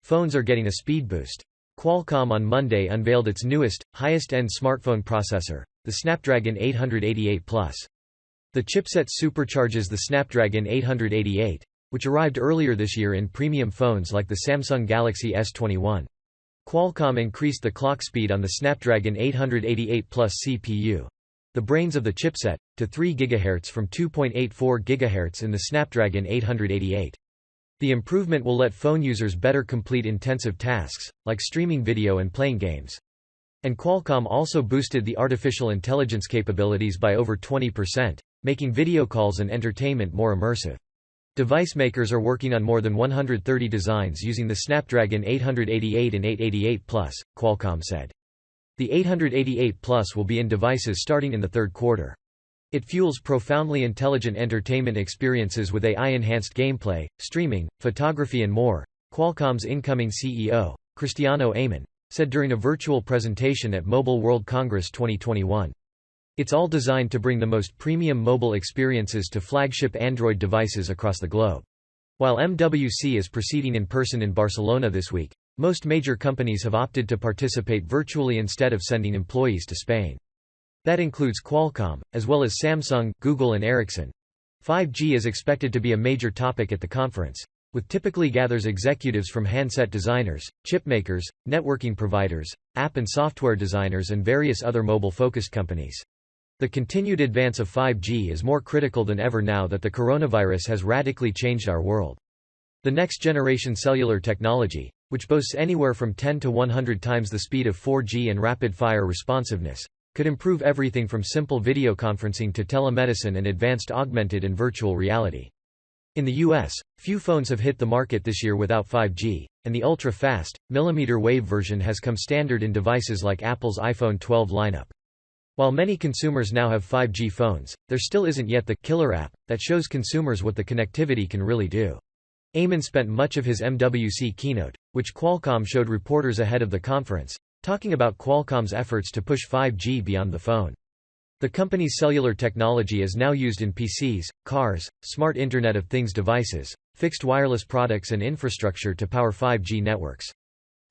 Phones are getting a speed boost. Qualcomm on Monday unveiled its newest, highest-end smartphone processor, the Snapdragon 888 Plus. The chipset supercharges the Snapdragon 888, which arrived earlier this year in premium phones like the Samsung Galaxy S21. Qualcomm increased the clock speed on the Snapdragon 888 Plus CPU, the brains of the chipset, to 3 GHz from 2.84 GHz in the Snapdragon 888. The improvement will let phone users better complete intensive tasks, like streaming video and playing games. And Qualcomm also boosted the artificial intelligence capabilities by over 20%, making video calls and entertainment more immersive. Device makers are working on more than 130 designs using the Snapdragon 888 and 888 Plus, Qualcomm said. The 888 Plus will be in devices starting in the third quarter. It fuels profoundly intelligent entertainment experiences with AI-enhanced gameplay, streaming, photography and more, Qualcomm's incoming CEO, Cristiano Amon, said during a virtual presentation at Mobile World Congress 2021. It's all designed to bring the most premium mobile experiences to flagship Android devices across the globe. While MWC is proceeding in person in Barcelona this week, most major companies have opted to participate virtually instead of sending employees to Spain. That includes Qualcomm, as well as Samsung, Google and Ericsson. 5G is expected to be a major topic at the conference, which typically gathers executives from handset designers, chip makers, networking providers, app and software designers and various other mobile-focused companies. The continued advance of 5G is more critical than ever now that the coronavirus has radically changed our world. The next-generation cellular technology, which boasts anywhere from 10 to 100 times the speed of 4G and rapid-fire responsiveness, could improve everything from simple video conferencing to telemedicine and advanced augmented and virtual reality. In the US, few phones have hit the market this year without 5G, and the ultra-fast, millimeter-wave version has come standard in devices like Apple's iPhone 12 lineup. While many consumers now have 5G phones, there still isn't yet the killer app that shows consumers what the connectivity can really do. Amon spent much of his MWC keynote, which Qualcomm showed reporters ahead of the conference, talking about Qualcomm's efforts to push 5G beyond the phone. The company's cellular technology is now used in PCs, cars, smart Internet of Things devices, fixed wireless products and infrastructure to power 5G networks.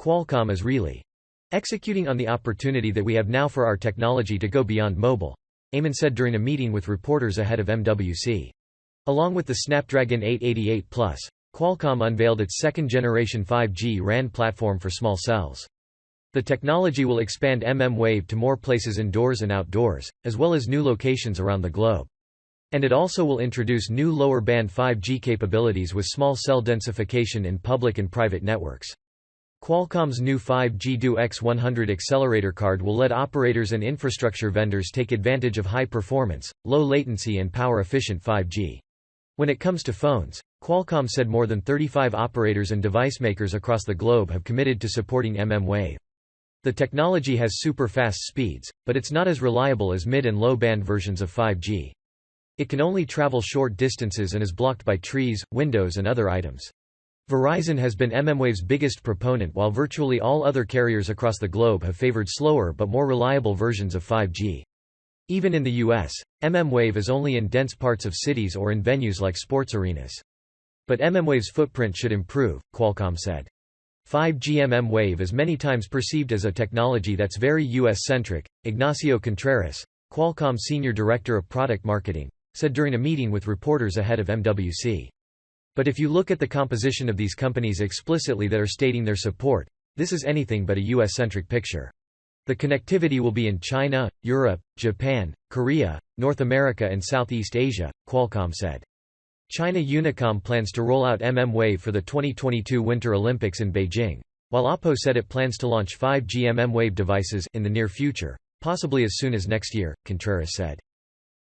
Qualcomm is really executing on the opportunity that we have now for our technology to go beyond mobile, Amon said during a meeting with reporters ahead of MWC. Along with the Snapdragon 888 Plus, Qualcomm unveiled its second-generation 5G RAN platform for small cells. The technology will expand mmWave to more places indoors and outdoors, as well as new locations around the globe. And it also will introduce new lower-band 5G capabilities with small cell densification in public and private networks. Qualcomm's new 5G Duo X100 accelerator card will let operators and infrastructure vendors take advantage of high-performance, low-latency and power-efficient 5G. When it comes to phones, Qualcomm said more than 35 operators and device makers across the globe have committed to supporting mmWave. The technology has super-fast speeds, but it's not as reliable as mid- and low-band versions of 5G. It can only travel short distances and is blocked by trees, windows and other items. Verizon has been mmWave's biggest proponent while virtually all other carriers across the globe have favored slower but more reliable versions of 5G. Even in the US, mmWave is only in dense parts of cities or in venues like sports arenas. But mmWave's footprint should improve, Qualcomm said. 5G mmWave is many times perceived as a technology that's very US-centric, Ignacio Contreras, Qualcomm Senior Director of Product Marketing, said during a meeting with reporters ahead of MWC. But if you look at the composition of these companies explicitly that are stating their support, this is anything but a US-centric picture. The connectivity will be in China, Europe, Japan, Korea, North America and Southeast Asia, Qualcomm said. China Unicom plans to roll out mmWave for the 2022 Winter Olympics in Beijing, while Oppo said it plans to launch 5G mmWave devices in the near future, possibly as soon as next year, Contreras said.